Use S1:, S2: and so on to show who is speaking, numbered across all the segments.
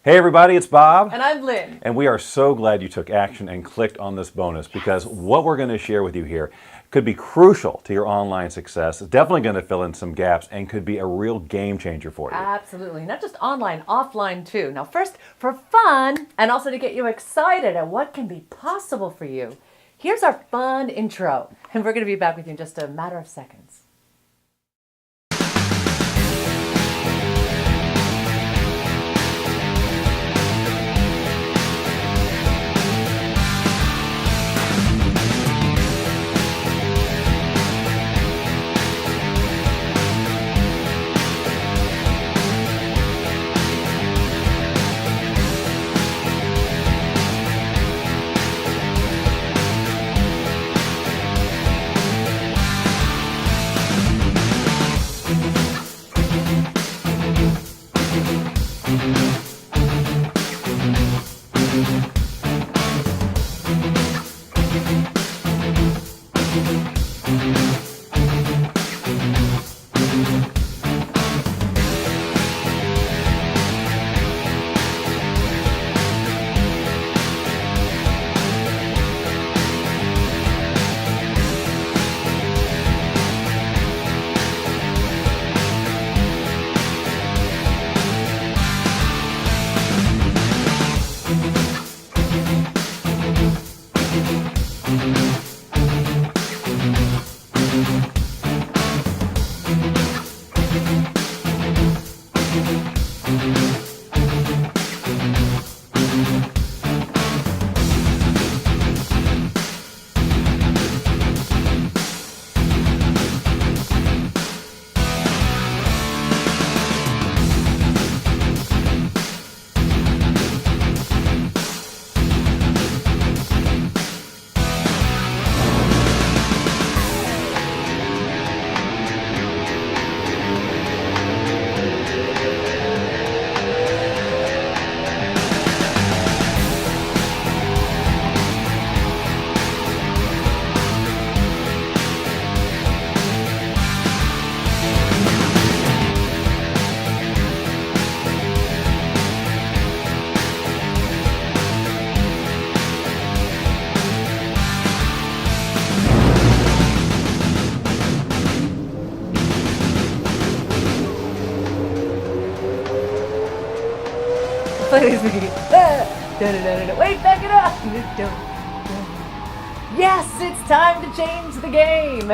S1: Hey everybody, it's Bob.
S2: And I'm Lynn.
S1: And we are so glad you took action and clicked on this bonus because what we're going to share with you here could be crucial to your online success. It's definitely going to fill in some gaps and could be a real game changer for you.
S2: Absolutely. Not just online, offline too. Now first, for fun and also to get you excited at what can be possible for you, here's our fun intro. And we're going to be back with you in just a matter of seconds. Play this music. Wait, back it up. Yes, it's time to change the game.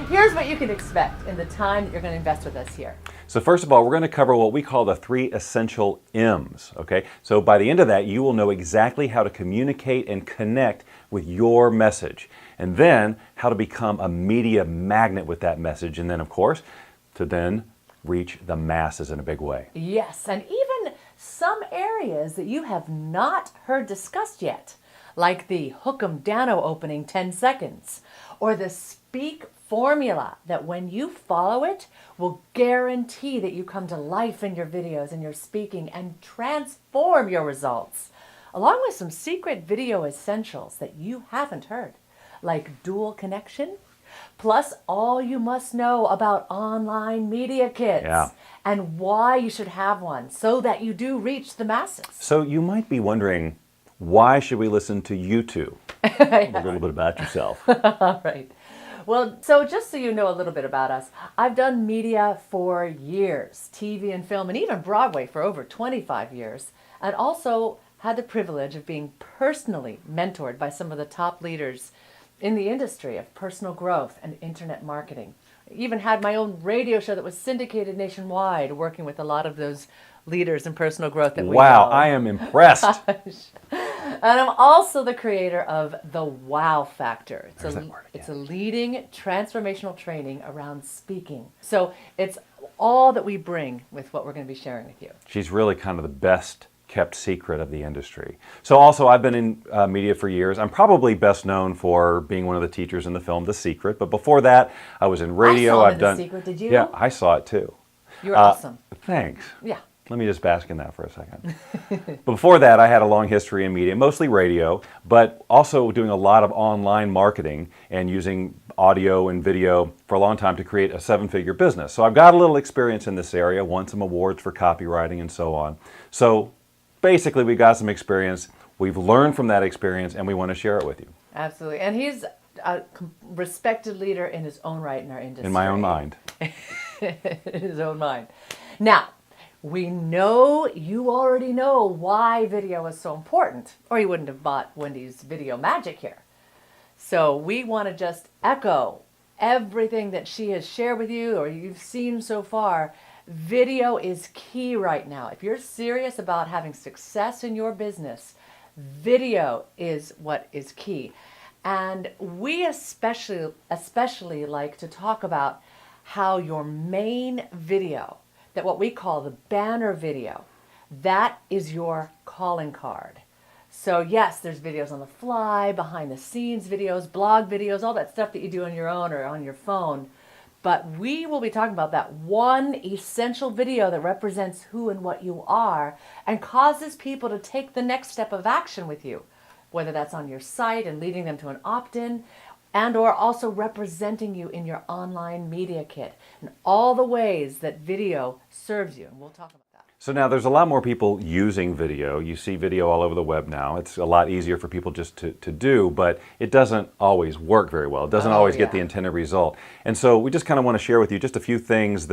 S2: Here's what you can expect in the time that you're going to invest with us here.
S1: So first of all, we're going to cover what we call the 3 essential M's, okay? So by the end of that, you will know exactly how to communicate and connect with your message. And then how to become a media magnet with that message. And then, of course, to then reach the masses in a big way.
S2: Yes, and even some areas that you have not heard discussed yet, like the Hook 'em Dano opening 10 seconds, or the Speak formula that when you follow it will guarantee that you come to life in your videos and your speaking and transform your results, along with some secret video essentials that you haven't heard, like dual connection, plus all you must know about online media kits.
S1: Yeah.
S2: And why you should have one so that you do reach the masses.
S1: So you might be wondering, why should we listen to you two? A little bit about yourself.
S2: All right. Well, so just so you know a little bit about us, I've done media for years, TV and film, and even Broadway for over 25 years, and also had the privilege of being personally mentored by some of the top leaders in the industry of personal growth and internet marketing. Even had my own radio show that was syndicated nationwide, working with a lot of those leaders in personal growth that we know.
S1: Wow, I am impressed.
S2: And I'm also the creator of the Wow Factor.
S1: There's that word again.
S2: It's a leading transformational training around speaking. So it's all that we bring with what we're going to be sharing with you.
S1: She's really kind of the best kept secret of the industry. So also I've been in media for years. I'm probably best known for being one of the teachers in the film The Secret, but before that I was in radio.
S2: I saw The Secret, did you?
S1: Yeah, I saw it too.
S2: You're awesome.
S1: Thanks.
S2: Yeah.
S1: Let me just bask in that for a second. Before that, I had a long history in media, mostly radio, but also doing a lot of online marketing and using audio and video for a long time to create a 7-figure business. So I've got a little experience in this area, won some awards for copywriting and so on. So basically we got some experience. We've learned from that experience, and we want to share it with you.
S2: Absolutely. And he's a respected leader in his own right in our industry.
S1: In my own mind.
S2: In his own mind. Now, we know you already know why video is so important, or you wouldn't have bought Wendy's Video Magic here. So we want to just echo everything that she has shared with you or you've seen so far. Video is key right now. If you're serious about having success in your business, video is what is key. And we especially like to talk about how your main video, that what we call the banner video, that is your calling card. So yes, there's videos on the fly, behind the scenes videos, blog videos, all that stuff that you do on your own or on your phone. But we will be talking about that one essential video that represents who and what you are and causes people to take the next step of action with you, whether that's on your site and leading them to an opt-in, and or also representing you in your online media kit and all the ways that video serves you. And we'll talk about that.
S1: So now there's a lot more people using video. You see video all over the web now. It's a lot easier for people just to do, but it doesn't always work very well. It doesn't always get the intended result. And so we just kind of want to share with you just a few things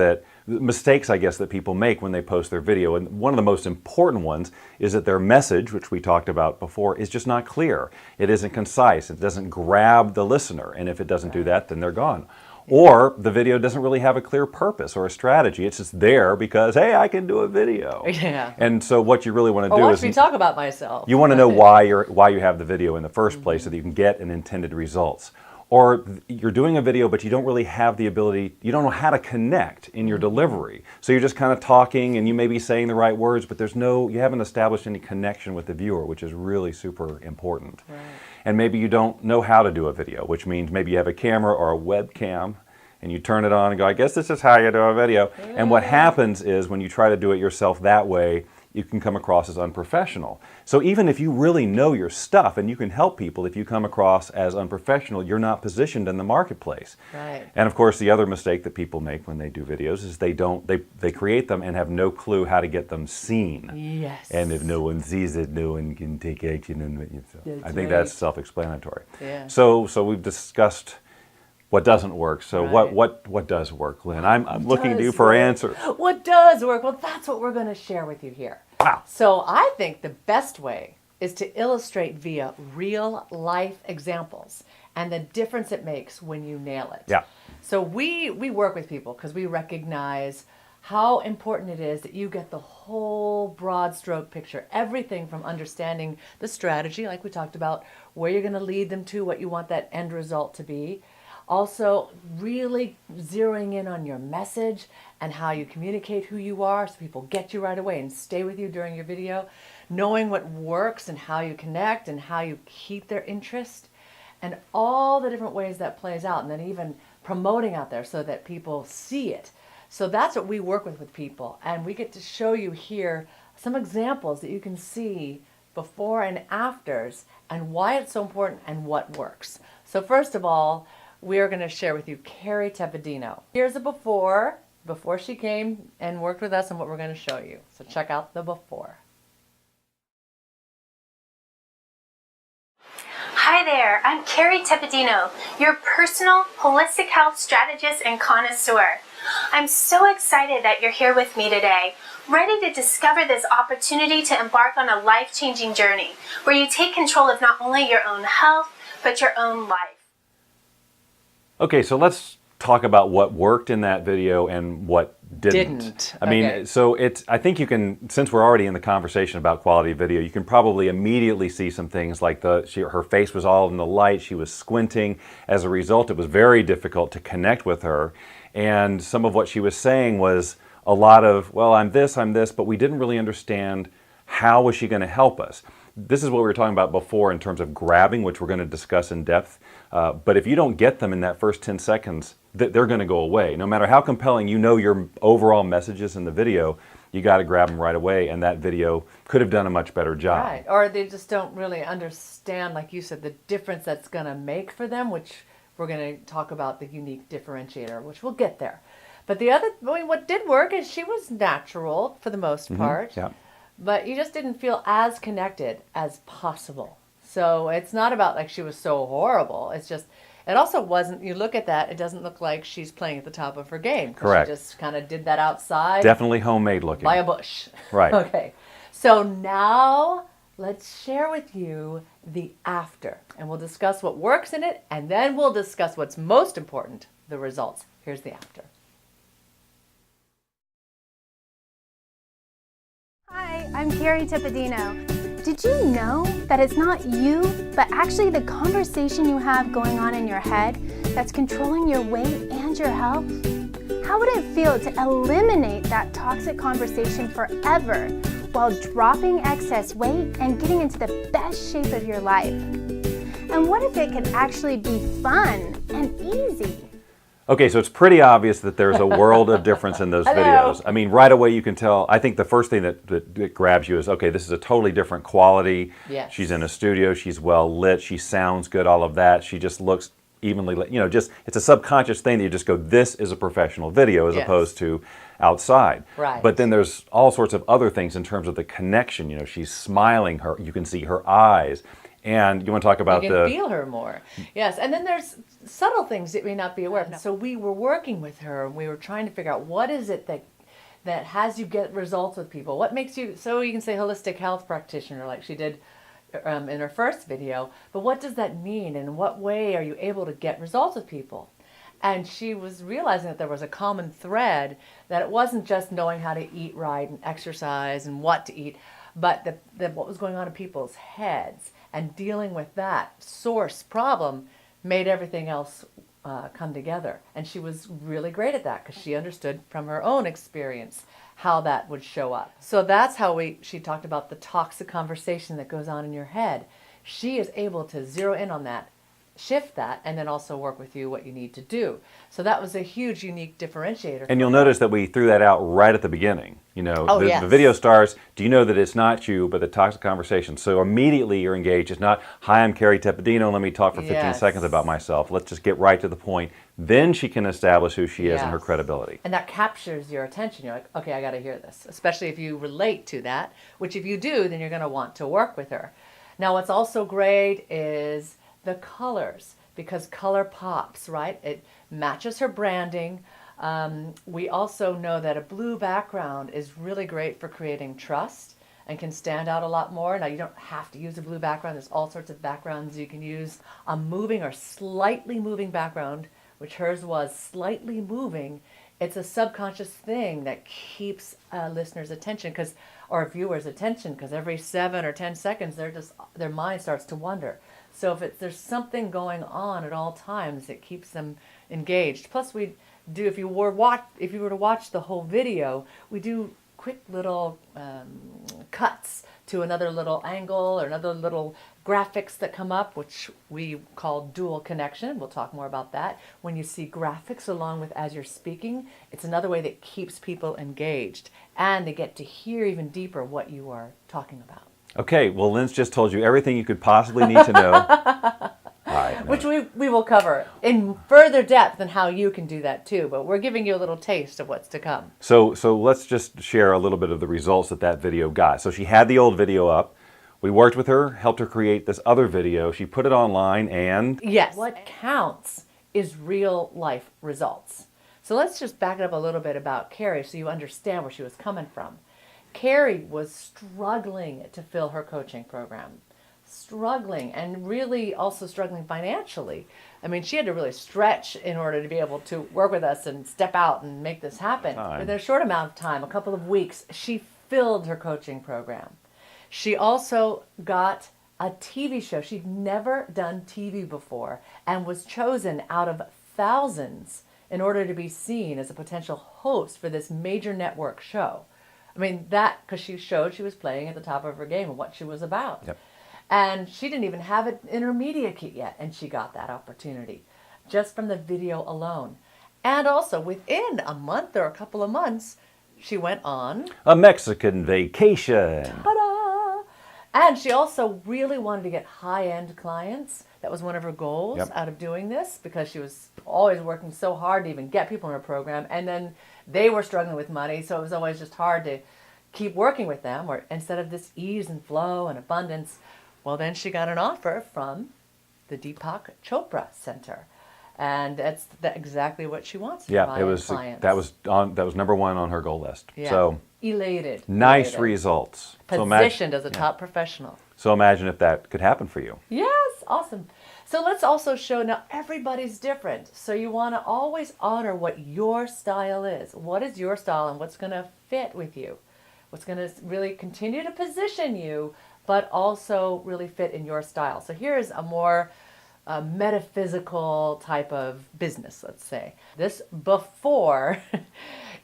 S1: mistakes, I guess, that people make when they post their video. And one of the most important ones is that their message, which we talked about before, is just not clear. It isn't concise. It doesn't grab the listener. And if it doesn't do that, then they're gone. Or the video doesn't really have a clear purpose or a strategy. It's just there because, hey, I can do a video.
S2: Yeah.
S1: And so what you really want to do
S2: watch
S1: is
S2: me talk about myself.
S1: you want to know why you have the video in the first place so that you can get an intended results. Or you're doing a video, but you don't really have the ability, you don't know how to connect in your delivery. So you're just kind of talking and you may be saying the right words, but you haven't established any connection with the viewer, which is really super important. Right. And maybe you don't know how to do a video, which means maybe you have a camera or a webcam and you turn it on and go, I guess this is how you do a video. Yeah. And what happens is when you try to do it yourself that way, you can come across as unprofessional. So even if you really know your stuff and you can help people, if you come across as unprofessional, you're not positioned in the marketplace.
S2: Right.
S1: And of course, the other mistake that people make when they do videos is they create them and have no clue how to get them seen.
S2: Yes.
S1: And if no one sees it, no one can take action. And I think that's self-explanatory.
S2: Yeah.
S1: So we've discussed what doesn't work. So what does work, Lynn? I'm looking to you for answers.
S2: What does work? Well, that's what we're going to share with you here.
S1: Wow.
S2: So I think the best way is to illustrate via real life examples and the difference it makes when you nail it.
S1: Yeah.
S2: So we work with people because we recognize how important it is that you get the whole broad stroke picture, everything from understanding the strategy, like we talked about, where you're going to lead them to, what you want that end result to be. Also, really zeroing in on your message and how you communicate who you are so people get you right away and stay with you during your video. Knowing what works and how you connect and how you keep their interest and all the different ways that plays out. And then even promoting out there so that people see it. So that's what we work with people. And we get to show you here some examples that you can see before and afters and why it's so important and what works. So first of all, we are going to share with you Carrie Tepedino. Here's a before she came and worked with us and what we're going to show you. So check out the before.
S3: Hi there, I'm Carrie Tepedino, your personal holistic health strategist and connoisseur. I'm so excited that you're here with me today, ready to discover this opportunity to embark on a life-changing journey where you take control of not only your own health, but your own life.
S1: Okay, so let's talk about what worked in that video and what didn't. I mean, so I think you can, since we're already in the conversation about quality video, you can probably immediately see some things like her face was all in the light, she was squinting. As a result, it was very difficult to connect with her. And some of what she was saying was a lot of, well, I'm this, but we didn't really understand how was she going to help us. This is what we were talking about before in terms of grabbing, which we're going to discuss in depth. But if you don't get them in that first 10 seconds, they're going to go away. No matter how compelling you know your overall messages in the video, you got to grab them right away, and that video could have done a much better job.
S2: Right, or they just don't really understand, like you said, the difference that's going to make for them, which we're going to talk about the unique differentiator, which we'll get there. But what did work is she was natural for the most part.
S1: Yeah.
S2: but you just didn't feel as connected as possible. So it's not about like she was so horrible. It's just, it also wasn't, you look at that, it doesn't look like she's playing at the top of her game.
S1: Correct.
S2: She just kind of did that outside.
S1: Definitely homemade looking.
S2: By a bush.
S1: Right.
S2: Okay. So now let's share with you the after. And we'll discuss what works in it, and then we'll discuss what's most important, the results. Here's the after.
S3: Hi, I'm Carrie Tepedino. Did you know that it's not you, but actually the conversation you have going on in your head that's controlling your weight and your health? How would it feel to eliminate that toxic conversation forever while dropping excess weight and getting into the best shape of your life? And what if it could actually be fun and easy?
S1: Okay, so it's pretty obvious that there's a world of difference in those videos. I mean, right away you can tell. I think the first thing that grabs you is, okay, this is a totally different quality.
S2: Yes.
S1: She's in a studio, she's well lit, she sounds good, all of that. She just looks evenly lit. You know, just it's a subconscious thing that you just go, this is a professional video as
S2: Yes.
S1: opposed to outside.
S2: Right.
S1: But then there's all sorts of other things in terms of the connection. You know, she's smiling, you can see her eyes. And you want to talk about
S2: you can feel her more. Yes, and then there's subtle things that you may not be aware of. So we were working with her, and we were trying to figure out what is it that has you get results with people. What makes you, so you can say holistic health practitioner like she did in her first video, but what does that mean, and in what way are you able to get results with people? And she was realizing that there was a common thread, that it wasn't just knowing how to eat right and exercise and what to eat, but what was going on in people's heads. And dealing with that source problem made everything else come together. And she was really great at that because she understood from her own experience how that would show up. So that's how she talked about the toxic conversation that goes on in your head. She is able to zero in on that, shift that, and then also work with you what you need to do. So that was a huge, unique differentiator.
S1: And you'll notice that we threw that out right at the beginning. You know,
S2: yes.
S1: the video starts, do you know that it's not you, but the toxic conversation? So immediately you're engaged. It's not, hi, I'm Carrie Tepedino, let me talk for 15
S2: Yes.
S1: seconds about myself. Let's just get right to the point. Then she can establish who she is and her
S2: Yes.
S1: credibility.
S2: And that captures your attention. You're like, okay, I got to hear this, especially if you relate to that, which if you do, then you're going to want to work with her. Now, what's also great is the colors, because color pops, right? It matches her branding. We also know that a blue background is really great for creating trust and can stand out a lot more. Now, you don't have to use a blue background. There's all sorts of backgrounds you can use. A moving or slightly moving background, which hers was slightly moving. It's a subconscious thing that keeps a listener's attention, or a viewer's attention, because every 7 or 10 seconds, their mind starts to wander. So if there's something going on at all times, it keeps them engaged. Plus, we do, if you were to watch the whole video, we do quick little cuts to another little angle or another little graphics that come up, which we call dual connection. We'll talk more about that. When you see graphics along with as you're speaking, it's another way that keeps people engaged, and they get to hear even deeper what you are talking about.
S1: Okay, well, Lynn's just told you everything you could possibly need to know. All right,
S2: Which we will cover in further depth and how you can do that too, but we're giving you a little taste of what's to come.
S1: So let's just share a little bit of the results that video got. So she had the old video up. We worked with her, helped her create this other video. She put it online and...
S2: Yes. What counts is real life results. So let's just back it up a little bit about Carrie so you understand where she was coming from. Carrie was struggling to fill her coaching program. Struggling, and really also struggling financially. I mean, she had to really stretch in order to be able to work with us and step out and make this happen. In a short amount of time, a couple of weeks, she filled her coaching program. She also got a TV show. She'd never done TV before and was chosen out of thousands in order to be seen as a potential host for this major network show. I mean, that because she showed she was playing at the top of her game and what she was about.
S1: Yep.
S2: And she didn't even have an intermediate kit yet, and she got that opportunity just from the video alone. And also, within a month or a couple of months, she went on
S1: a Mexican vacation.
S2: Ta-da! And she also really wanted to get high-end clients. That was one of her goals out of doing this, because she was always working so hard to even get people in her program. And then they were struggling with money, so it was always just hard to keep working with them, or instead of this ease and flow and abundance, well, then she got an offer from the Deepak Chopra Center. And that's exactly what she wants.
S1: Yeah, it was
S2: clients.
S1: that was number one on her goal list.
S2: Yeah.
S1: So
S2: elated.
S1: nice
S2: elated.
S1: results.
S2: Positioned as a top professional.
S1: So imagine if that could happen for you.
S2: Yes, awesome. So let's also show now everybody's different. So you want to always honor what your style is. What is your style and what's going to fit with you? What's going to really continue to position you, but also really fit in your style. So here's a more metaphysical type of business, let's say. This before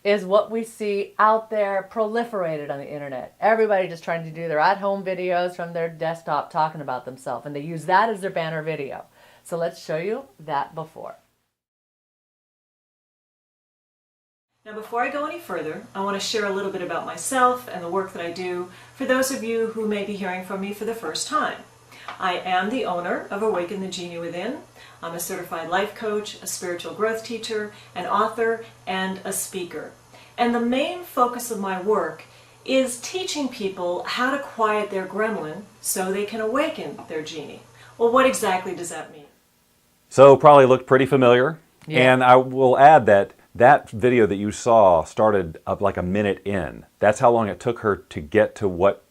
S2: is what we see out there proliferated on the internet. Everybody just trying to do their at-home videos from their desktop talking about themselves, and they use that as their banner video. So let's show you that before.
S4: Now, before I go any further, I want to share a little bit about myself and the work that I do for those of you who may be hearing from me for the first time. I am the owner of Awaken the Genie Within. I'm a certified life coach, a spiritual growth teacher, an author, and a speaker. And the main focus of my work is teaching people how to quiet their gremlin so they can awaken their genie. Well, what exactly does that mean?
S1: So probably looked pretty familiar.
S2: Yeah.
S1: And I will add that video that you saw started up like a minute in. That's how long it took her to get to what,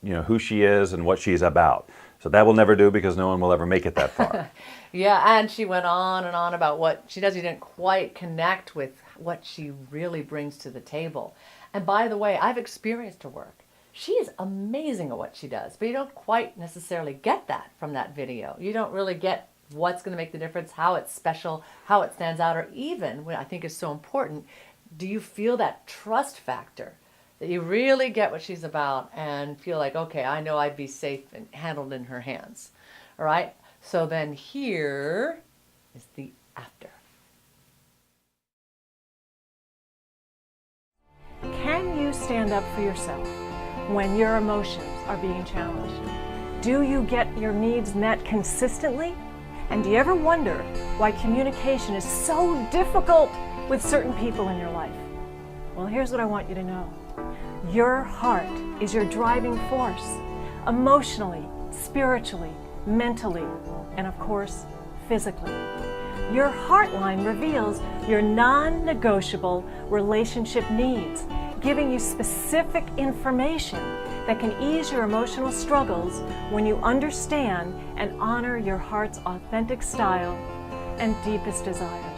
S1: who she is and what she's about. So that will never do because no one will ever make it that far.
S2: Yeah, and she went on and on about what she does. You didn't quite connect with what she really brings to the table. And by the way, I've experienced her work. She is amazing at what she does, but you don't quite necessarily get that from that video. You don't really get what's going to make the difference, how it's special, how it stands out, or even, what I think is so important, do you feel that trust factor? That you really get what she's about and feel like, okay, I know I'd be safe and handled in her hands. All right? So then here is the after.
S5: Can you stand up for yourself when your emotions are being challenged? Do you get your needs met consistently? And do you ever wonder why communication is so difficult with certain people in your life? Well, here's what I want you to know. Your heart is your driving force, emotionally, spiritually, mentally, and of course, physically. Your heartline reveals your non-negotiable relationship needs, giving you specific information that can ease your emotional struggles when you understand and honor your heart's authentic style and deepest desires.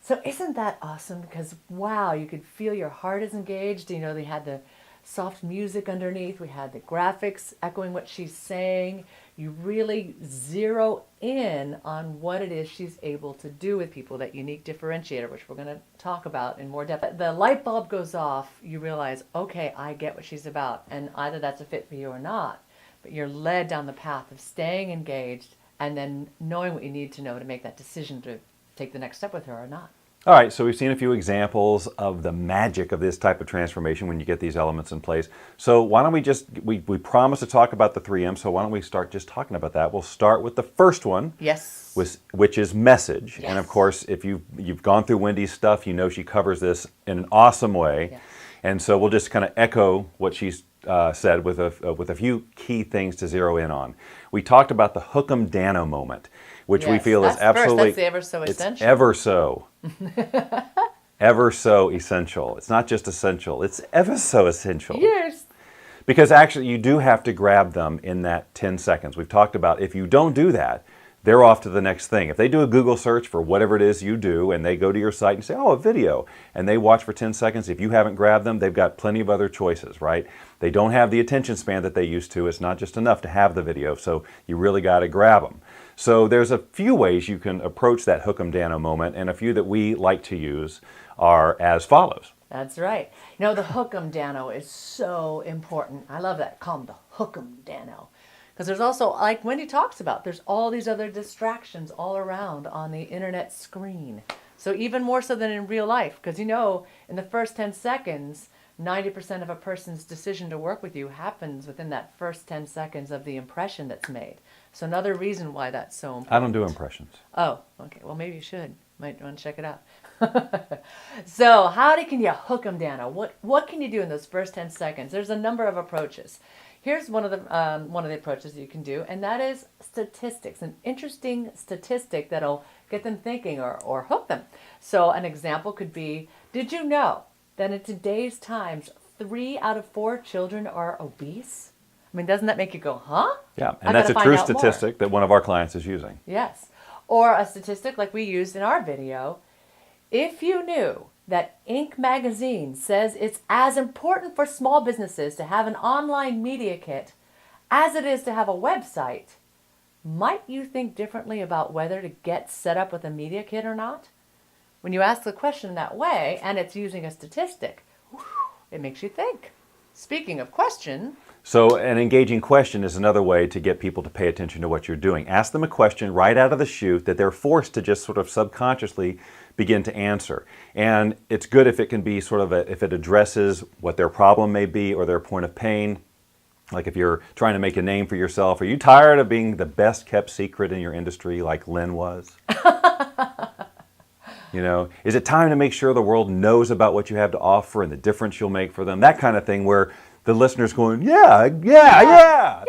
S2: So isn't that awesome? Because wow, you could feel your heart is engaged. They had the soft music underneath. We had the graphics echoing what she's saying. You really zero in on what it is she's able to do with people, that unique differentiator, which we're going to talk about in more depth. The light bulb goes off. You realize, okay, I get what she's about. And either that's a fit for you or not. But you're led down the path of staying engaged and then knowing what you need to know to make that decision to take the next step with her or not.
S1: All right, so we've seen a few examples of the magic of this type of transformation when you get these elements in place. So why don't we promised to talk about the 3M, so why don't we start just talking about that? We'll start with the first one,
S2: Yes.
S1: which is message.
S2: Yes.
S1: And of course, if you've gone through Wendy's stuff, you know she covers this in an awesome way.
S2: Yes.
S1: And so we'll just kind of echo what she's said with a few key things to zero in on. We talked about the hook'em dano moment, which we
S2: Yes,
S1: feel is
S2: that's
S1: absolutely
S2: first. That's the ever so essential.
S1: It's ever so essential. It's not just essential, it's ever so essential.
S2: Yes.
S1: Because actually you do have to grab them in that 10 seconds. We've talked about if you don't do that, they're off to the next thing. If they do a Google search for whatever it is you do and they go to your site and say, oh, a video, and they watch for 10 seconds, if you haven't grabbed them, they've got plenty of other choices, right? They don't have the attention span that they used to. It's not just enough to have the video, so you really got to grab them. So there's a few ways you can approach that hook'em dano moment, and a few that we like to use are as follows.
S2: That's right. The hook'em dano is so important. I love that. Call them the hook'em dano. Because there's also, like Wendy talks about, there's all these other distractions all around on the internet screen. So even more so than in real life. Because in the first 10 seconds, 90% of a person's decision to work with you happens within that first 10 seconds of the impression that's made. So another reason why that's so important.
S1: I don't do impressions.
S2: Oh, okay. Well, maybe you should. Might want to check it out. So how can you hook them down? What can you do in those first 10 seconds? There's a number of approaches. Here's one of the approaches you can do, and that is statistics, an interesting statistic that'll get them thinking or hook them. So an example could be, did you know that in today's times, 3 out of 4 children are obese? I mean, doesn't that make you go, huh?
S1: Yeah, and that's a true statistic that one of our clients is using.
S2: Yes. Or a statistic like we used in our video. If you knew that Inc. magazine says it's as important for small businesses to have an online media kit as it is to have a website, might you think differently about whether to get set up with a media kit or not? When you ask the question that way, and it's using a statistic, it makes you think. Speaking of question...
S1: So an engaging question is another way to get people to pay attention to what you're doing. Ask them a question right out of the chute that they're forced to just sort of subconsciously begin to answer. And it's good if it can be sort of if it addresses what their problem may be or their point of pain. Like if you're trying to make a name for yourself, are you tired of being the best kept secret in your industry like Lynn was? You know, is it time to make sure the world knows about what you have to offer and the difference you'll make for them? That kind of thing where the listener's going, yeah,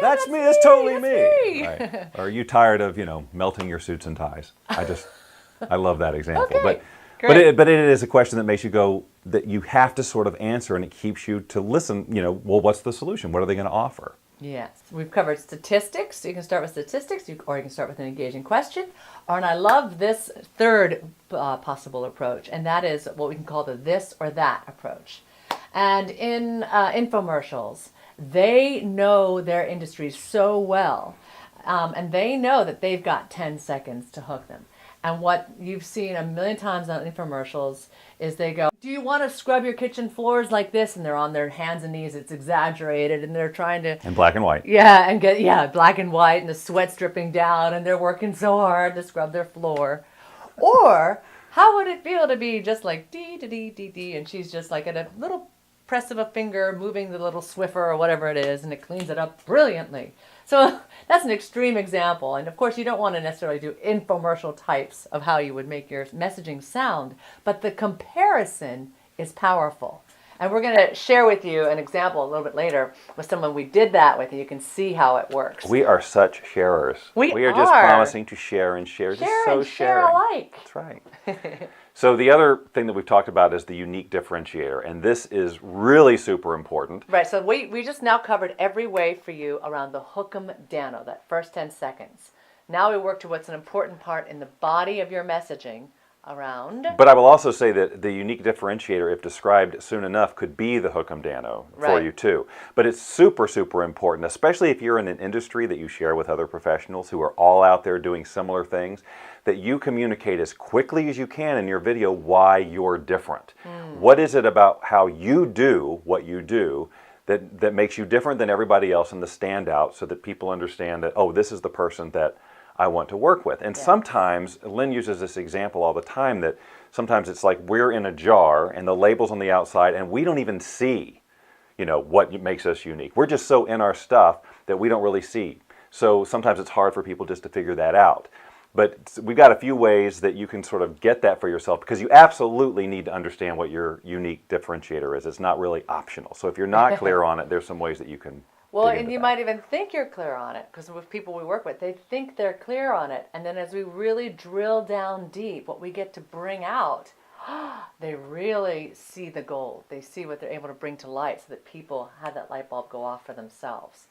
S1: that's me, that's totally me. Right. Or are you tired of, melting your suits and ties? I love that example.
S2: Okay,
S1: but it is a question that makes you go, that you have to sort of answer, and it keeps you to listen, well, what's the solution? What are they going to offer?
S2: Yes. We've covered statistics. So you can start with statistics, or you can start with an engaging question. And I love this third possible approach, and that is what we can call the this or that approach. And in infomercials, they know their industry so well, and they know that they've got 10 seconds to hook them. And what you've seen a million times on infomercials is they go, do you want to scrub your kitchen floors like this? And they're on their hands and knees. It's exaggerated, and they're trying to...
S1: And black and white.
S2: Yeah, and black and white, and the sweat's dripping down, and they're working so hard to scrub their floor. Or, how would it feel to be just like dee-dee-dee-dee-dee, and she's just like at a little press of a finger moving the little Swiffer or whatever it is, and it cleans it up brilliantly. So that's an extreme example. And of course, you don't want to necessarily do infomercial types of how you would make your messaging sound, but the comparison is powerful. And we're going to share with you an example a little bit later with someone we did that with, and you can see how it works.
S1: We are such sharers. We are just promising to share and share.
S2: Share alike.
S1: That's right. So the other thing that we've talked about is the unique differentiator, and this is really super important.
S2: Right, so we just now covered every way for you around the hook'em dano, that first 10 seconds. Now we work to what's an important part in the body of your messaging around...
S1: But I will also say that the unique differentiator, if described soon enough, could be the hook'em dano for you too. But it's super, super important, especially if you're in an industry that you share with other professionals who are all out there doing similar things, that you communicate as quickly as you can in your video why you're different. What is it about how you do what you do that makes you different than everybody else and the standout, so that people understand that, oh, this is the person that I want to work with. And sometimes, Lynn uses this example all the time, that sometimes it's like we're in a jar and the label's on the outside and we don't even see, what makes us unique. We're just so in our stuff that we don't really see. So sometimes it's hard for people just to figure that out. But we've got a few ways that you can sort of get that for yourself, because you absolutely need to understand what your unique differentiator is. It's not really optional. So if you're not clear on it, there's some ways that you can...
S2: Well, and you might even think you're clear on it, because with people we work with, they think they're clear on it. And then as we really drill down deep, what we get to bring out, they really see the gold. They see what they're able to bring to light, so that people have that light bulb go off for themselves.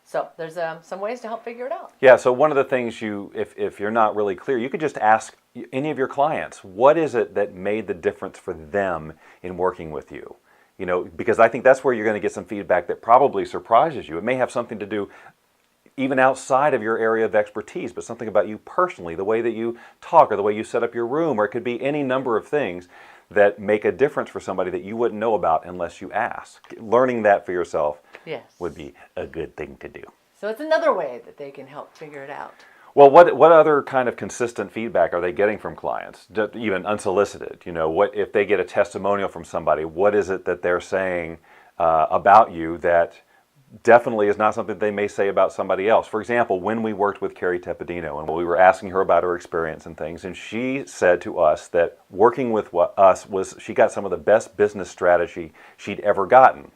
S2: So there's some ways to help figure it out. Yeah,
S1: so one of the things if you're not really clear, you could just ask any of your clients, what is it that made the difference for them in working with you? Because I think that's where you're going to get some feedback that probably surprises you. It may have something to do even outside of your area of expertise, but something about you personally, the way that you talk or the way you set up your room, or it could be any number of things that make a difference for somebody that you wouldn't know about unless you ask. Learning that for yourself would be a good thing to do.
S2: So it's another way that they can help figure it out.
S1: Well, what other kind of consistent feedback are they getting from clients, even unsolicited? What if they get a testimonial from somebody? What is it that they're saying about you that definitely is not something they may say about somebody else. For example, when we worked with Carrie Tepedino and we were asking her about her experience and things, and she said to us that working with us was, she got some of the best business strategy she'd ever gotten.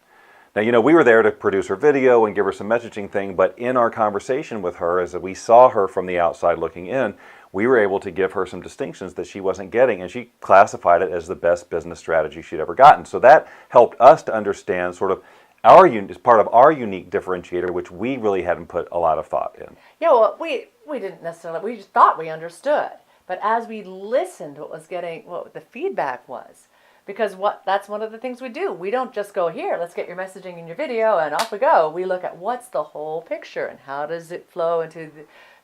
S1: Now, you know, we were there to produce her video and give her some messaging thing, but in our conversation with her, as we saw her from the outside looking in, we were able to give her some distinctions that she wasn't getting, and she classified it as the best business strategy she'd ever gotten. So that helped us to understand sort of as part of our unique differentiator, which we really hadn't put a lot of thought in.
S2: Yeah, well, we didn't necessarily, we just thought we understood. But as we listened, what the feedback was, because that's one of the things we do. We don't just go, here, let's get your messaging in your video, and off we go. We look at what's the whole picture, and how does it flow into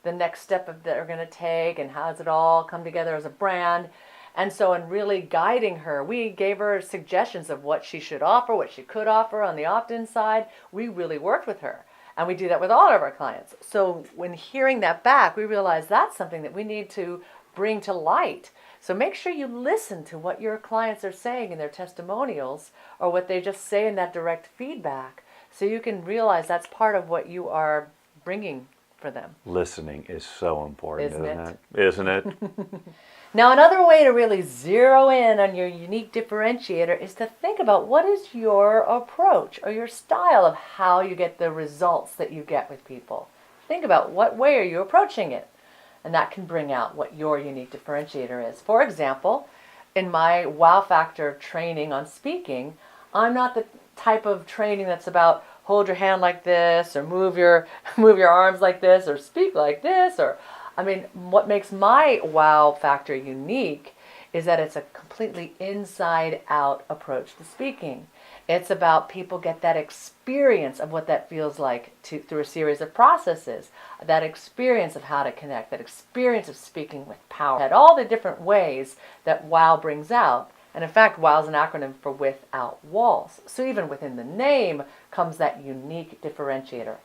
S2: the next step that we're going to take, and how does it all come together as a brand. And so in really guiding her, we gave her suggestions of what she should offer, what she could offer on the opt-in side. We really worked with her. And we do that with all of our clients. So when hearing that back, we realized that's something that we need to bring to light. So make sure you listen to what your clients are saying in their testimonials, or what they just say in that direct feedback, so you can realize that's part of what you are bringing for them.
S1: Listening is so important,
S2: Isn't it?
S1: Isn't it?
S2: Now, another way to really zero in on your unique differentiator is to think about what is your approach or your style of how you get the results that you get with people. Think about what way are you approaching it, and that can bring out what your unique differentiator is. For example, in my wow factor training on speaking, I'm not the type of training that's about hold your hand like this, or move your arms like this, or speak like this, or what makes my wow factor unique is that it's a completely inside-out approach to speaking. It's about people get that experience of what that feels like through a series of processes, that experience of how to connect, that experience of speaking with power, at all the different ways that WOW brings out. And in fact, WOW is an acronym for Without Walls. So even within the name comes that unique differentiator.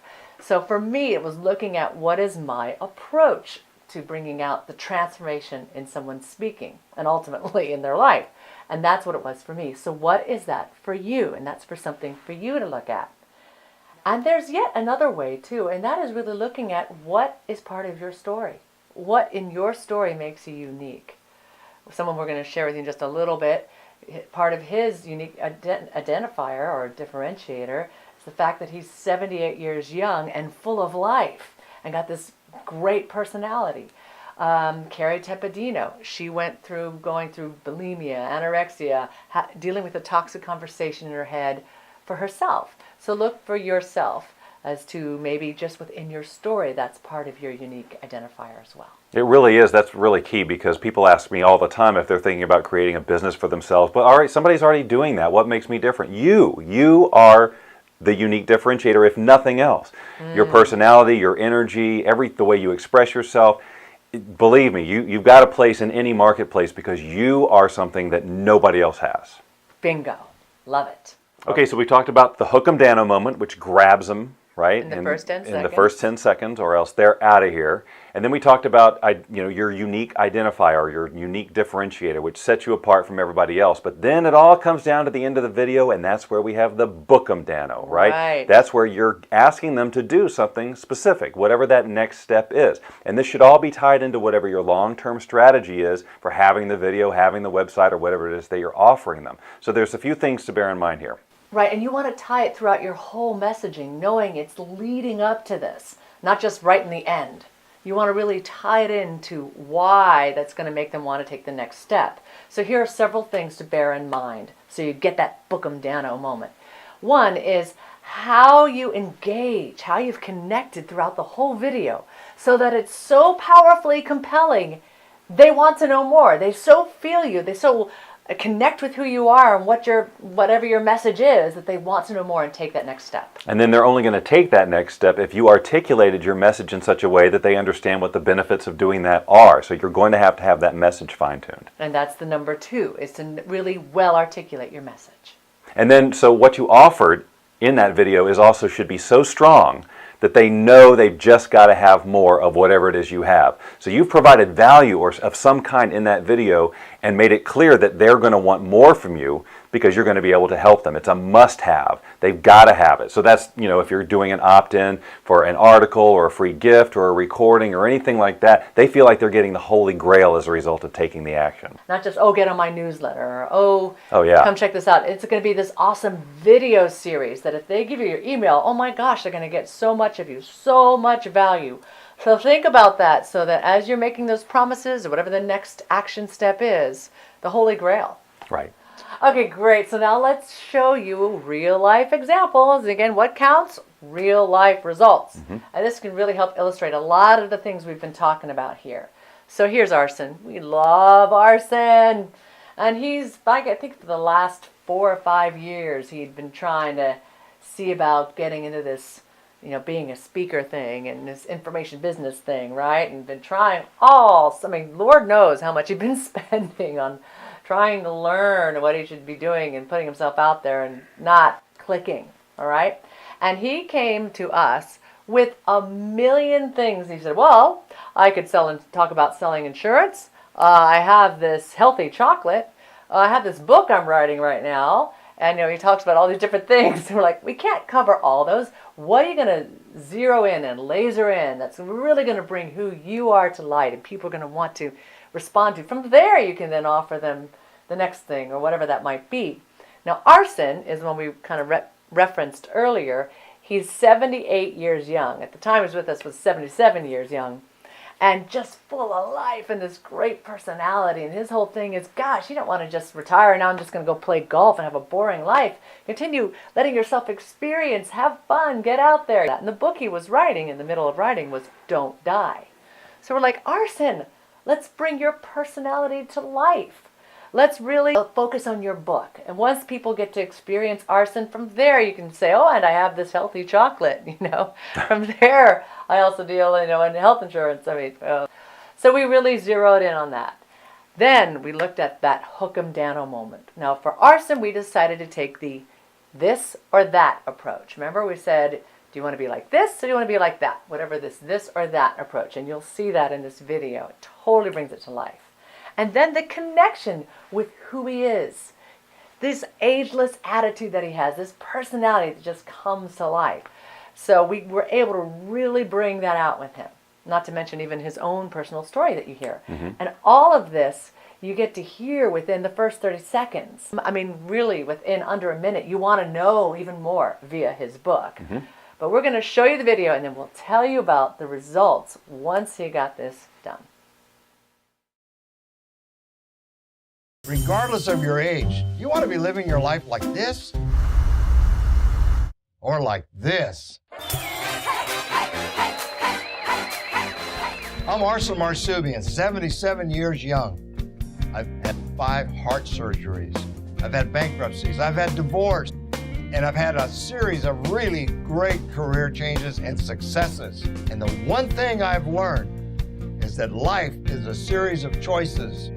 S2: So for me, it was looking at what is my approach to bringing out the transformation in someone's speaking and ultimately in their life. And that's what it was for me. So what is that for you? And that's for something for you to look at. And there's yet another way too, and that is really looking at what is part of your story. What in your story makes you unique? Someone we're going to share with you in just a little bit, part of his unique identifier or differentiator is the fact that he's 78 years young and full of life and got this great personality. Carrie Tepedino, she went through going through bulimia, anorexia, dealing with a toxic conversation in her head for herself. So look for yourself as to maybe just within your story, that's part of your unique identifier as well.
S1: It really is. That's really key, because people ask me all the time if they're thinking about creating a business for themselves. But all right, somebody's already doing that. What makes me different? You are the unique differentiator, if nothing else. Your personality, your energy, the way you express yourself. Believe me, you've got a place in any marketplace because you are something that nobody else has.
S2: Bingo. Love it.
S1: Okay, so we talked about the hook 'em dano moment, which grabs them, right?
S2: In the first 10 seconds.
S1: In the first 10 seconds, or else they're out of here. And then we talked about your unique identifier, your unique differentiator, which sets you apart from everybody else. But then it all comes down to the end of the video, and that's where we have the book 'em dano, right? That's where you're asking them to do something specific, whatever that next step is. And this should all be tied into whatever your long-term strategy is for having the video, having the website, or whatever it is that you're offering them. So there's a few things to bear in mind here.
S2: Right, and you want to tie it throughout your whole messaging, knowing it's leading up to this, not just right in the end. You want to really tie it into why that's going to make them want to take the next step. So here are several things to bear in mind so you get that book 'em dano moment. One is how you engage, how you've connected throughout the whole video so that it's so powerfully compelling, they want to know more. They so feel you, they so connect with who you are and whatever your message is, that they want to know more and take that next step.
S1: And then they're only going to take that next step if you articulated your message in such a way that they understand what the benefits of doing that are. So you're going to have that message fine-tuned.
S2: And that's the number 2, is to really well articulate your message.
S1: And then, so what you offered in that video should be so strong that they know they've just got to have more of whatever it is you have. So you've provided value of some kind in that video and made it clear that they're going to want more from you. because you're going to be able to help them. It's a must-have. They've got to have it. So that's, if you're doing an opt-in for an article or a free gift or a recording or anything like that, they feel like they're getting the Holy Grail as a result of taking the action.
S2: Not just, get on my newsletter, or,
S1: oh yeah,
S2: come check this out. It's going to be this awesome video series that if they give you your email, oh my gosh, they're going to get so much of you, so much value. So think about that, so that as you're making those promises or whatever the next action step is, the Holy Grail.
S1: Right.
S2: Okay, great. So now let's show you real life examples. Again, what counts? Real life results. And this can really help illustrate a lot of the things we've been talking about here. So here's Arson. We love Arson. And he's, I think for the last 4 or 5 years, he'd been trying to see about getting into this, being a speaker thing and this information business thing, right? And been trying Lord knows how much he'd been spending on trying to learn what he should be doing and putting himself out there and not clicking, all right? And he came to us with a million things. He said, well, I could talk about selling insurance. I have this healthy chocolate. I have this book I'm writing right now. And, he talks about all these different things. We're like, we can't cover all those. What are you going to zero in and laser in that's really going to bring who you are to light and people are going to want to respond to? From there, you can then offer them the next thing or whatever that might be. Now, Arson is one we kind of referenced earlier. He's 78 years young. At the time he was with us was 77 years young. And just full of life and this great personality. And his whole thing is, gosh, you don't want to just retire. Now I'm just going to go play golf and have a boring life. Continue letting yourself experience, have fun, get out there. And the book he was writing, in the middle of writing, was Don't Die. So we're like, Arson, let's bring your personality to life. Let's really focus on your book. And once people get to experience Arson, from there you can say, and I have this healthy chocolate, From there, I also deal, in health insurance. So we really zeroed in on that. Then we looked at that hook 'em dano moment. Now for Arson, we decided to take the this or that approach. Remember we said, do you want to be like this or do you want to be like that? Whatever this or that approach. And you'll see that in this video. It totally brings it to life. And then the connection with who he is. This ageless attitude that he has, this personality that just comes to life. So we were able to really bring that out with him. Not to mention even his own personal story that you hear. And all of this you get to hear within the first 30 seconds. Really within under a minute. You want to know even more via his book. But we're going to show you the video and then we'll tell you about the results once he got this done.
S6: Regardless of your age, you want to be living your life like this or like this. I'm Arson Marsubian, 77 years young. I've had 5 heart surgeries. I've had bankruptcies. I've had divorce. And I've had a series of really great career changes and successes. And the one thing I've learned is that life is a series of choices.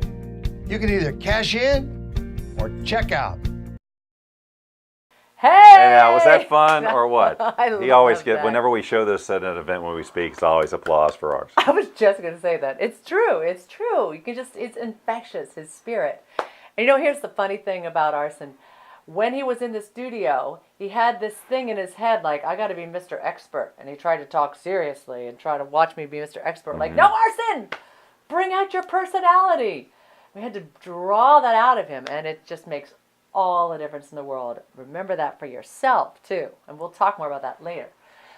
S6: You can either cash in or check out.
S2: Hey!
S1: Yeah, was that fun or what? He always
S2: love
S1: gets,
S2: that.
S1: whenever we show this at an event when we speak, it's always applause for ours.
S2: I was just going to say that. It's true. It's true. You can it's infectious, his spirit. And here's the funny thing about Arson. When he was in the studio, he had this thing in his head like, I got to be Mr. Expert. And he tried to talk seriously and try to watch me be Mr. Expert. Like, no, Arson! Bring out your personality. We had to draw that out of him, and it just makes all the difference in the world. Remember that for yourself, too. And we'll talk more about that later.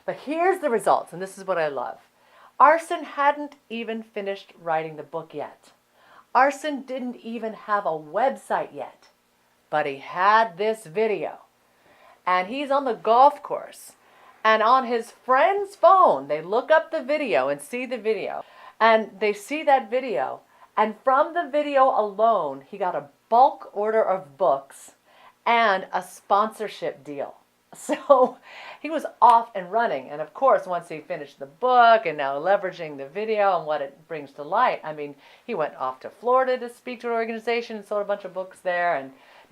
S2: But here's the results, and this is what I love. Arson hadn't even finished writing the book yet. Arson didn't even have a website yet. But he had this video. And he's on the golf course. And on his friend's phone, they look up the video and see the video. And they see that video. And from the video alone, he got a bulk order of books and a sponsorship deal. So he was off and running. And of course, once he finished the book and now leveraging the video and what it brings to light, he went off to Florida to speak to an organization and sold a bunch of books there and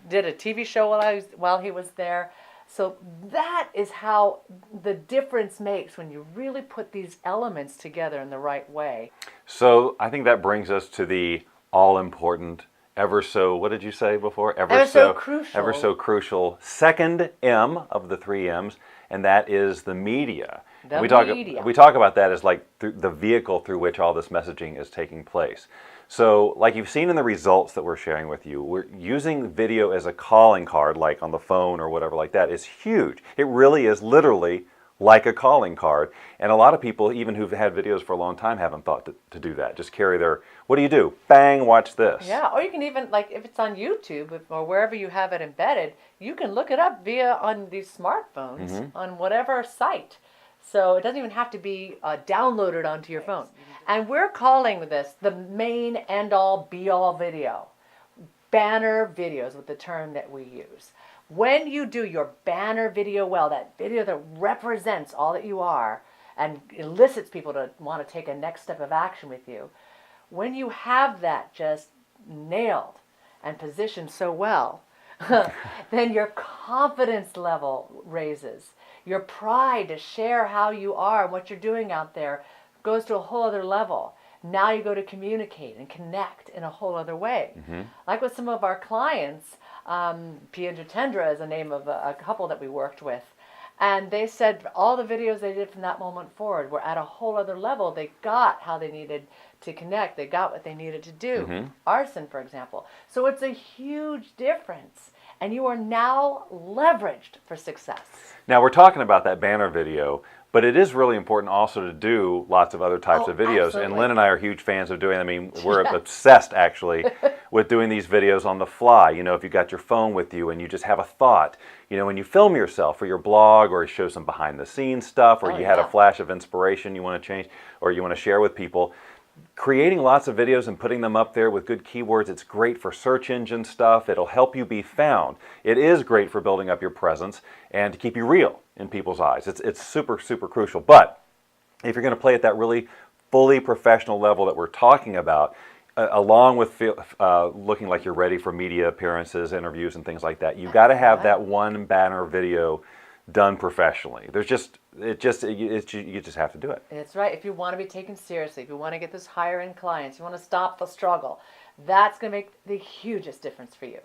S2: did a TV show while he was there. So that is how the difference makes when you really put these elements together in the right way.
S1: So I think that brings us to the all-important ever so, what did you say before?
S2: Ever so crucial.
S1: Ever so crucial. Second M of the three M's, and that is the media.
S2: The
S1: And
S2: media.
S1: we talk about that as like the vehicle through which all this messaging is taking place. So like you've seen in the results that we're sharing with you, we're using video as a calling card, like on the phone or whatever like that, is huge. It really is literally like a calling card. And a lot of people, even who've had videos for a long time, haven't thought to do that. Just carry their, what do you do? Bang, watch this.
S2: Yeah, or you can even, like if it's on YouTube or wherever you have it embedded, you can look it up via on these smartphones on whatever site. So it doesn't even have to be downloaded onto your phone. And we're calling this the main end-all, be-all video. Banner videos with the term that we use. When you do your banner video well, that video that represents all that you are and elicits people to want to take a next step of action with you, when you have that just nailed and positioned so well, then your confidence level raises. Your pride to share how you are and what you're doing out there goes to a whole other level. Now you go to communicate and connect in a whole other way. Like with some of our clients, Pia and Jitendra is the name of a couple that we worked with. And they said all the videos they did from that moment forward were at a whole other level. They got how they needed to connect. They got what they needed to do. Arson, for example. So it's a huge difference. And you are now leveraged for success.
S1: Now we're talking about that banner video, but it is really important also to do lots of other types of videos.
S2: Absolutely.
S1: And Lynn and I are huge fans of doing, I mean, we're obsessed actually with doing these videos on the fly. You know, if you got your phone with you and you just have a thought, you know, when you film yourself for your blog or show some behind the scenes stuff, or you had a flash of inspiration you want to change or you want to share with people, creating lots of videos and putting them up there with good keywords, it's great for search engine stuff. It'll help you be found. It is great for building up your presence and to keep you real in people's eyes. It's super, super crucial. But if you're going to play at that really fully professional level that we're talking about, along with looking like you're ready for media appearances, interviews, and things like that, you've got to have that one banner video done professionally. You just have to do it.
S2: That's right. If you want to be taken seriously, if you want to get those higher end clients, you want to stop the struggle, that's going to make the hugest difference for you.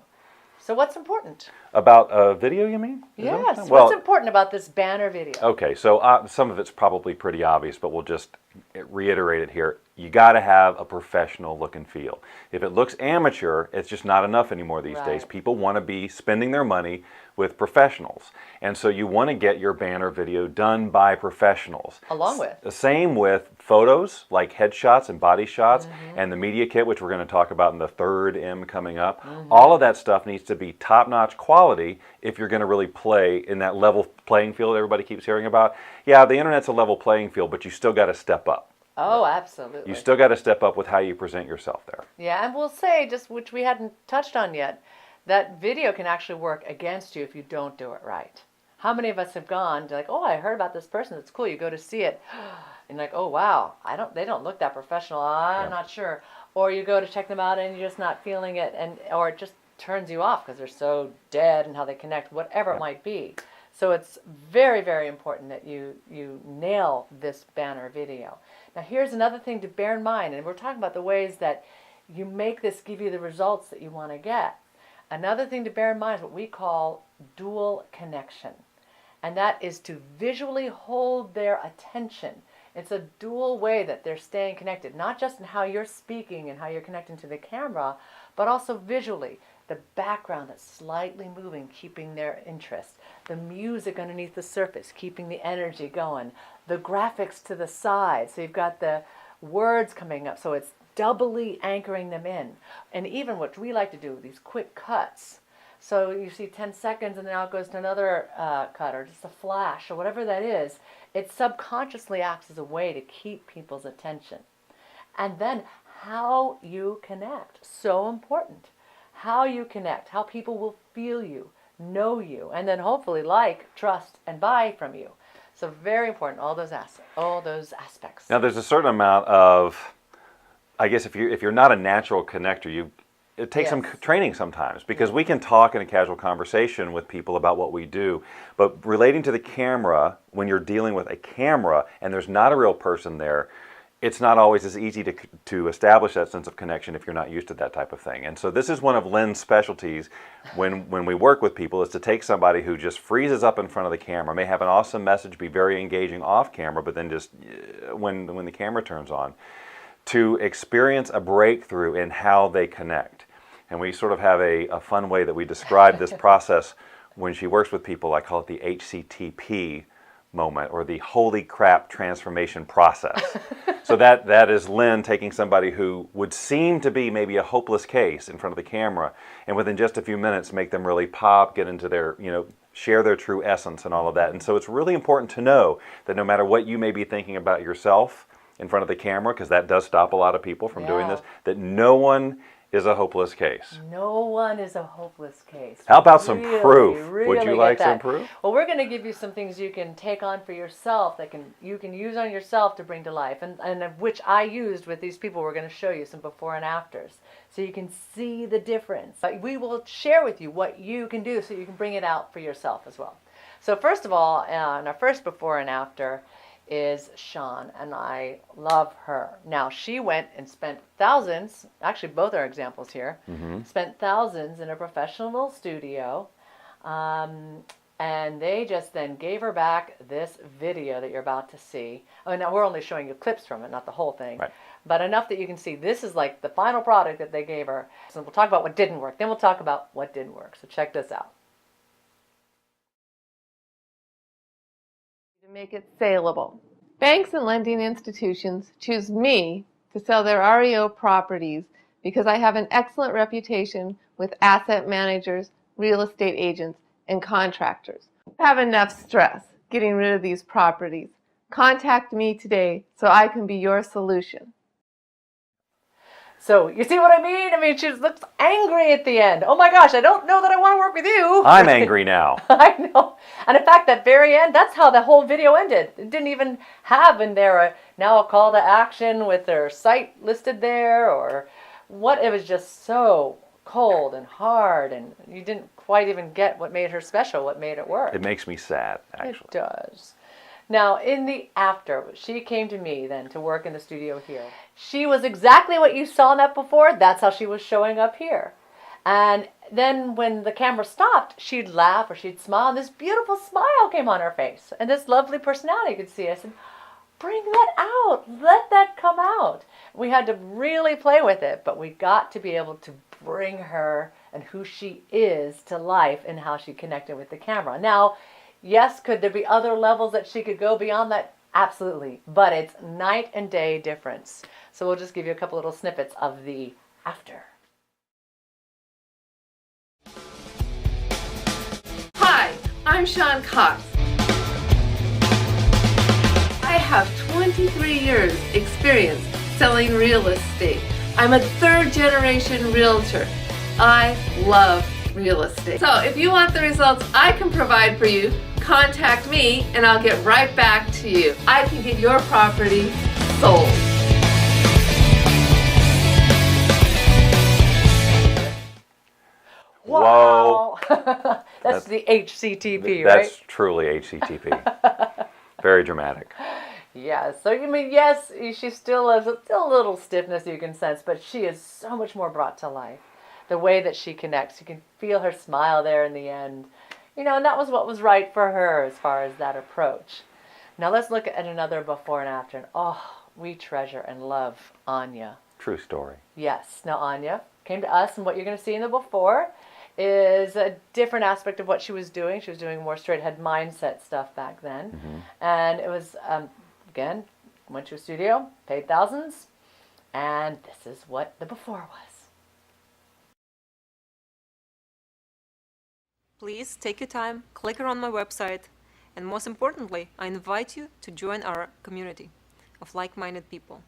S2: So what's important?
S1: About a video, you mean?
S2: Yes. What's important about this banner video?
S1: Okay, so some of it's probably pretty obvious, but we'll just reiterate it here. You got to have a professional look and feel. If it looks amateur, it's just not enough anymore these days. People want to be spending their money with professionals. And so you want to get your banner video done by professionals.
S2: Along with?
S1: The same with photos, like headshots and body shots, and the media kit, which we're going to talk about in the third M coming up. All of that stuff needs to be top-notch quality if you're going to really play in that level playing field everybody keeps hearing about. Yeah, the internet's a level playing field, but you still got to step up.
S2: Oh, absolutely.
S1: You still got to step up with how you present yourself there.
S2: Yeah, and we'll say, just which we hadn't touched on yet, that video can actually work against you if you don't do it right. How many of us have gone to like, oh, I heard about this person, it's cool, you go to see it, and like, oh wow, they don't look that professional, I'm not sure. Or you go to check them out and you're just not feeling it, or it just turns you off because they're so dead and how they connect, whatever it might be. So it's very, very important that you nail this banner video. Now here's another thing to bear in mind, and we're talking about the ways that you make this give you the results that you want to get. Another thing to bear in mind is what we call dual connection. And that is to visually hold their attention. It's a dual way that they're staying connected, not just in how you're speaking and how you're connecting to the camera, but also visually. The background that's slightly moving, keeping their interest. The music underneath the surface, keeping the energy going. The graphics to the side, so you've got the words coming up, so it's doubly anchoring them in. And even what we like to do, these quick cuts. So you see 10 seconds and now it goes to another cut or just a flash or whatever that is. It subconsciously acts as a way to keep people's attention. And then how you connect, so important. How you connect, how people will feel you, know you, and then hopefully like, trust, and buy from you. So very important, all those aspects.
S1: Now there's a certain amount of, I guess if you're not a natural connector, it takes some training sometimes, because we can talk in a casual conversation with people about what we do, but relating to the camera, when you're dealing with a camera and there's not a real person there, it's not always as easy to establish that sense of connection if you're not used to that type of thing. And so this is one of Lynn's specialties when we work with people, is to take somebody who just freezes up in front of the camera, may have an awesome message, be very engaging off camera, but then just when the camera turns on, to experience a breakthrough in how they connect. And we sort of have a fun way that we describe this process when she works with people. I call it the HCTP moment, or the holy crap transformation process. So that is Lynn taking somebody who would seem to be maybe a hopeless case in front of the camera, and within just a few minutes make them really pop, get into their, share their true essence and all of that. And so it's really important to know that no matter what you may be thinking about yourself in front of the camera, because that does stop a lot of people from doing this, that no one is a hopeless case.
S2: No one is a hopeless case.
S1: How about some proof?
S2: Really
S1: Would you like some proof?
S2: Well, we're going to give you some things you can take on for yourself that you can use on yourself to bring to life, and of which I used with these people. We're going to show you some before and afters so you can see the difference. We will share with you what you can do so you can bring it out for yourself as well. So first of all, in our first before and after is Sean, and I love her. Now, she went and spent thousands, actually both are examples here, spent thousands in a professional studio, and they just then gave her back this video that you're about to see. Oh, now we're only showing you clips from it, not the whole thing,
S1: right,
S2: but enough that you can see this is like the final product that they gave her. So we'll talk about what didn't work, then we'll talk about what didn't work. So check this out.
S7: To make it saleable. Banks and lending institutions choose me to sell their REO properties because I have an excellent reputation with asset managers, real estate agents, and contractors. Have enough stress getting rid of these properties. Contact me today so I can be your solution.
S2: So you see what I mean? I mean, she looks angry at the end. Oh my gosh, I don't know that I want to work with you.
S1: I'm angry now.
S2: I know. And in fact, that very end, that's how the whole video ended. It didn't even have in there now a call to action with their site listed there or what. It was just so cold and hard, and you didn't quite even get what made her special, what made it work.
S1: It makes me sad, actually.
S2: It does. Now, in the after, she came to me then to work in the studio here. She was exactly what you saw in that before. That's how she was showing up here. And then when the camera stopped, she'd laugh or she'd smile, and this beautiful smile came on her face. And this lovely personality you could see. I said, bring that out. Let that come out. We had to really play with it, but we got to be able to bring her and who she is to life and how she connected with the camera. Now, yes, could there be other levels that she could go beyond that? Absolutely. But it's night and day difference. So we'll just give you a couple little snippets of the after.
S7: Hi, I'm Sean Cox. I have 23 years experience selling real estate. I'm a third-generation realtor. I love real estate. So if you want the results I can provide for you, contact me and I'll get right back to you. I can get your property sold.
S2: Wow. That's the HCTP, right?
S1: That's truly HCTP. Very dramatic.
S2: Yeah, so you mean, yes, she still has a little stiffness you can sense, but she is so much more brought to life. The way that she connects, you can feel her smile there in the end. You know, and that was what was right for her as far as that approach. Now let's look at another before and after. And oh, we treasure and love Anya.
S1: True story.
S2: Yes. Now Anya came to us, and what you're going to see in the before is a different aspect of what she was doing. She was doing more straight-ahead mindset stuff back then. Mm-hmm. And it was, again, went to a studio, paid thousands, and this is what the before was.
S8: Please take your time, click around my website, and most importantly, I invite you to join our community of like-minded people.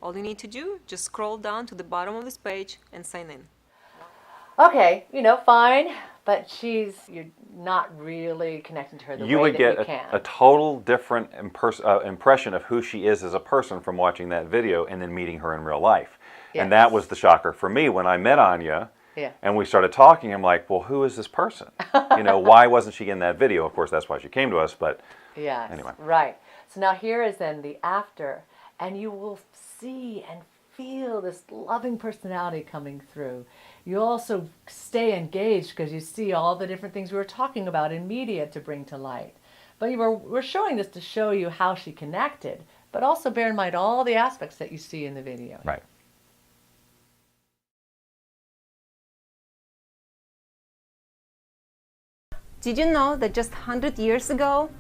S8: All you need to do, just scroll down to the bottom of this page and sign in.
S2: Okay, you know, fine, but you're not really connecting to her the way that you can.
S1: You would get a total different impression of who she is as a person from watching that video and then meeting her in real life. Yes. And that was the shocker for me when I met Anya.
S2: Yeah.
S1: And we started talking. I'm like, well, who is this person? You know, why wasn't she in that video? Of course, that's why she came to us, but
S2: yes,
S1: anyway.
S2: Right. So now here is then the after. and you will see and feel this loving personality coming through. You also stay engaged because you see all the different things we were talking about in media to bring to light. But we're showing this to show you how she connected, but also bear in mind all the aspects that you see in the video.
S1: Right.
S9: Did you know that just 100 years ago,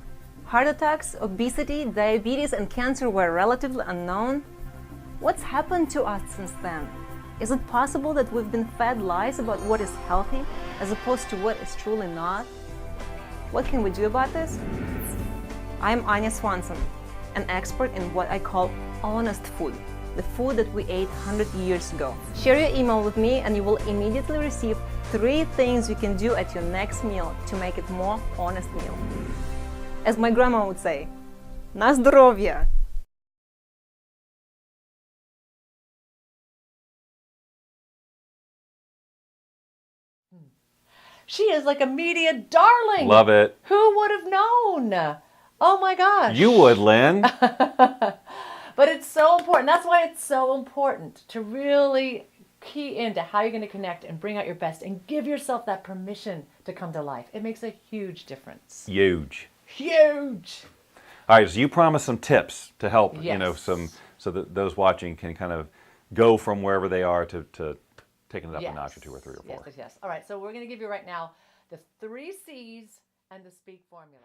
S9: heart attacks, obesity, diabetes, and cancer were relatively unknown? What's happened to us since then? Is it possible that we've been fed lies about what is healthy as opposed to what is truly not? What can we do about this? I'm Anya Swanson, an expert in what I call honest food, the food that we ate 100 years ago. Share your email with me and you will immediately receive 3 things you can do at your next meal to make it more honest meal. As my grandma would say, na zdrowie!
S2: She is like a media darling.
S1: Love it.
S2: Who would have known? Oh my gosh.
S1: You would, Lynn.
S2: But it's so important. That's why it's so important to really key into how you're going to connect and bring out your best and give yourself that permission to come to life. It makes a huge difference.
S1: Huge.
S2: Huge.
S1: All right, so you promised some tips to help,
S2: Yes.
S1: so that those watching can kind of go from wherever they are to taking it up a
S2: Yes.
S1: notch or 2 or 3 or 4.
S2: Yes. All right, so we're going to give you right now the 3 C's and the Speak formula.